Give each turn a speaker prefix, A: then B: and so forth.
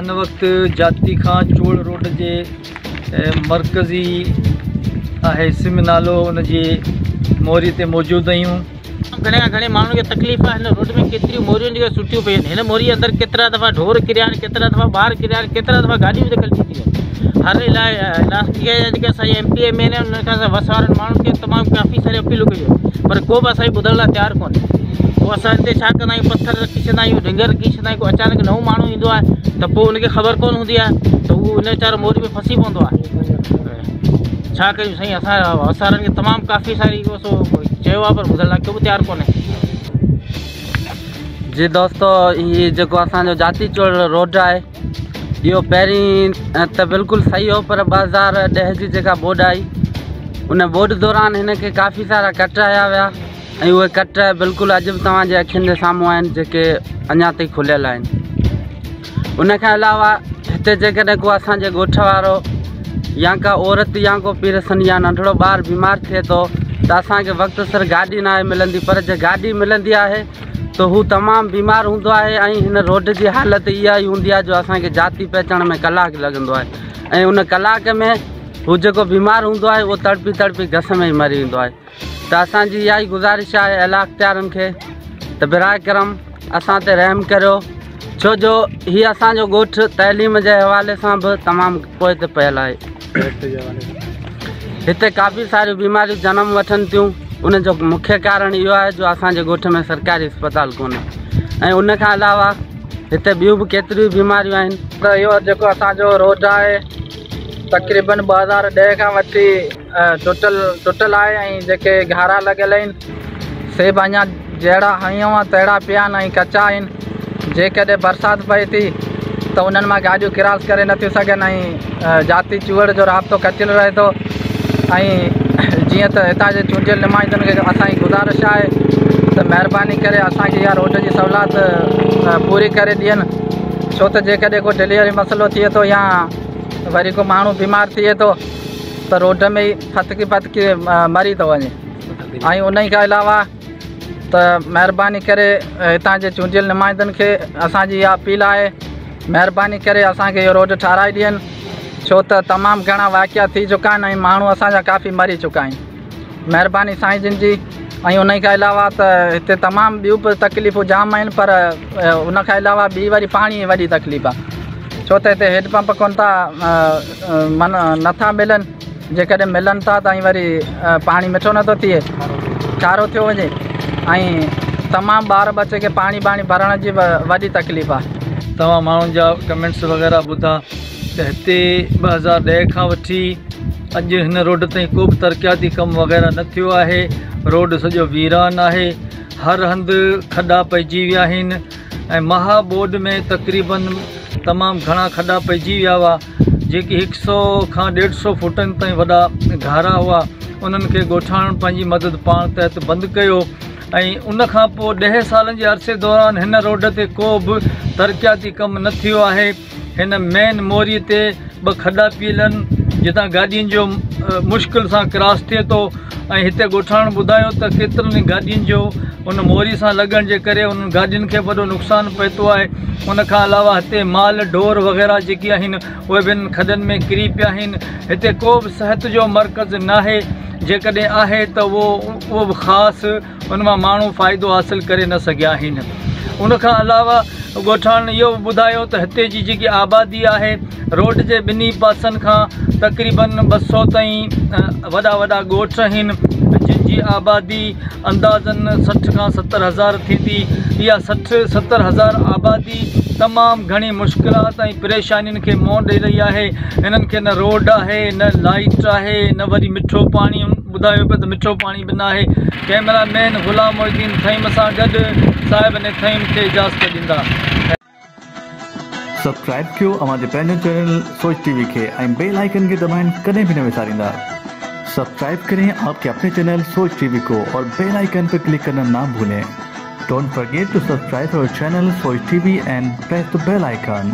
A: हिन वक़्तु जाती खां चोड़ रोड जे मरकज़ी आहे सिम नालो उन जी मोरी ते मौजूदु आहियूं।
B: घणे खां घणे माण्हुनि खे तकलीफ़ आहे। हिन रोड में केतिरियूं मोरियूं जेके सुटियूं पियूं आहिनि। हिन मोरी अंदरि केतिरा दफ़ा ढोर किरिया आहिनि, केतिरा दफ़ा ॿार किरिया आहिनि, केतिरा दफ़ा गाॾियूं बि कल्टी थी आहिनि। हर इलाइक़े जा जेके असांजे MP MLA आहिनि उन्हनि खां वस वारनि माण्हुनि खे तमामु काफ़ी सारी अपीलूं कयूं, पर को बि असांखे ॿुधण लाइ तयारु कोन्हे। पोइ असां हिते छा कंदा आहियूं, पथर रखी छॾींदा आहियूं, ढिंगर रखी छॾींदा आहियूं। कोई अचानक नओं माण्हू ईंदो आहे त पोइ उनखे ख़बर कोन हूंदी आहे त उहो उन वीचारो मोरी में फसी पवंदो आहे। छा कयूं साईं, असां वसारनि खे तमामु काफ़ी सारी चयो आहे पर ॿुधण लाइ को बि तयारु कोन्हे।
C: जी दोस्तो, ये जो असो जाती चोड़ रोड है यो पहिरीं तो बिल्कुल सही हो, पर 2010 जी जेका बोर्ड आई उन बोर्ड दौरान इनके काफ़ी सारा कट आया हुआ ऐं उहे कट बिल्कुल अॼु बि तव्हांजे अखियुनि जे साम्हूं आहिनि जेके अञा ताईं खुलियल आहिनि। उनखे अलावा हिते जेकॾहिं को असांजे ॻोठ वारो या का औरत या को पीरसन या नंढड़ो ॿार बीमार थिए थो त असांखे वक़्तु सर गाॾी न आहे मिलंदी, पर जे गाॾी मिलंदी आहे तो हू तमामु बीमार हूंदो आहे ऐं हिन रोड जी हालत इहा ई हूंदी आहे जो असांखे जाती पहचान में कलाकु लॻंदो आहे ऐं उन कलाक में हू जेको बीमार हूंदो आहे उहो तड़पी तड़पी घस में ई मरी वेंदो आहे। त असांजी इहा ई गुज़ारिश आहे इलाइक़ेदारनि खे त बिराए करम असां ते रहम करियो, छो जो हीअ असांजो ॻोठ तइलीम जे हवाले सां बि तमामु पोइ ते पियल आहे। हिते काफ़ी सारियूं बीमारियूं जनम वठनि थियूं, उनजो मुख्य कारण इहो आहे जो असांजे ॻोठ में सरकारी अस्पताल कोन्हे ऐं उन खां अलावा हिते ॿियूं बि केतिरियूं बीमारियूं आहिनि।
D: त इहो जेको असांजो रोड आहे तक़रीबन 2010 खां वठी टुटल आहे ऐं जेके घारा लॻियल आहिनि से बि अञा जहिड़ा हयूं आहे तहिड़ा पिया आहिनि ऐं कचा आहिनि। जेकॾहिं बरसाति पए थी त उन्हनि मां गाॾियूं क्रॉस करे नथियूं सघनि ऐं जाती चूड़ जो राब्तो कटियलु रहे थो। ऐं जीअं त हितां जे चूंडियल नुमाइंदनि खे असांजी गुज़ारिश आहे त महिरबानी करे असांखे इहा रोड जी सहूलियत पूरी करे ॾियनि, छो त जेकॾहिं को डिलीवरी मसइलो थिए थो या वरी को माण्हू बीमार थिए थो त रोड में ई फतकी मरी थो वञे। ऐं उन खां अलावा त महिरबानी करे हितां जे चूंडियल नुमाइंदनि खे असांजी इहा अपील आहे, महिरबानी करे असांखे इहो रोड ठाराए ॾियनि, छो त तमामु घणा वाक़िया थी चुका आहिनि ऐं माण्हू असांजा काफ़ी मरी चुका आहिनि। महिरबानी साईं जिन जी। ऐं उन खां अलावा त हिते तमामु ॿियूं बि तकलीफ़ूं जाम आहिनि, पर उन खां अलावा ॿी वरी पाणी जी वॾी तकलीफ़ आहे, छो त हिते हैडपंप कोन था नथा मिलनि, जेकॾहिं मिलनि था त ऐं वरी पाणी मिठो नथो थिए, खारो थियो वञे ऐं तमामु ॿार बचे खे पाणी भरण जी वॾी तकलीफ़ आहे।
A: तव्हां माण्हुनि जा कमेंट्स वग़ैरह ॿुधा त हिते 2010 खां वठी अॼु हिन रोड ताईं को बि तरक़ियाती कमु वग़ैरह न थियो आहे। रोड सॼो वीरान आहे, हर हंधि खॾा पइजी विया आहिनि ऐं महाबोड में तक़रीबन तमामु घणा खॾा पइजी विया हुआ, जेकी 100 खां 150 फुटनि ताईं वॾा घारा हुआ, उन्हनि खे ॻोठाणनि पंहिंजी मदद पाण तहत बंदि कयो ऐं उन खां पोइ 10 सालनि जे अरसे दौरान हिन रोड ते को बि तरक़ियाती कमु न थियो आहे। हिन मेन मोरीअ ते 2 खॾा पियल आहिनि जितां गाॾियुनि जो मुश्किल सां क्रॉस थिए थो ऐं हिते ॻोठाणनि ॿुधायो त केतिरनि ई गाॾियुनि जो उन मोरी सां लॻण जे करे उन्हनि गाॾियुनि खे वॾो नुक़सानु पए थो आहे। उन खां अलावा हिते माल ढोर वग़ैरह जेके आहिनि उहे बि हिन खॾनि में किरी पिया आहिनि। हिते को बि सिहत जो मर्कज़ न आहे, जेकॾहिं आहे त उहो बि ख़ासि उन मां माण्हू फ़ाइदो हासिलु करे न सघिया आहिनि। उन खां अलावा ॻोठाणनि इहो बि ॿुधायो त हिते जी जेकी आबादी आहे रोड जे ॿिन्ही पासनि खां तक़रीबन 200 ताईं वॾा ॻोठ आहिनि, जिन जी आबादी अंदाज़न 60 खां 70 हज़ार थींदी। इहा 60-70 हज़ार आबादी तमामु घणी मुश्किलात ऐं परेशानियुनि खे मुंहुं ॾेई रही आहे। हिननि खे न रोड आहे, न लाइट आहे, न वरी मिठो पाणी, ॿुधायो पियो त मिठो पाणी बि न आहे। कैमरामैन ग़ुलाम मोहिद्दीन थईम सां गॾु साहिब ने थईम खे इजाज़त ॾींदा।
E: सब्सक्राइब कयो हमारे पैनल चैनल सोच टीवी के बेल आइकन के दबाएं कदें भी न विसारिंदा। सब्सक्राइब करें आपके अपने चैनल सोच टीवी को और बेल आइकन पर क्लिक करना ना भूलें। Don't forget to subscribe our channel Soch TV and press the bell icon.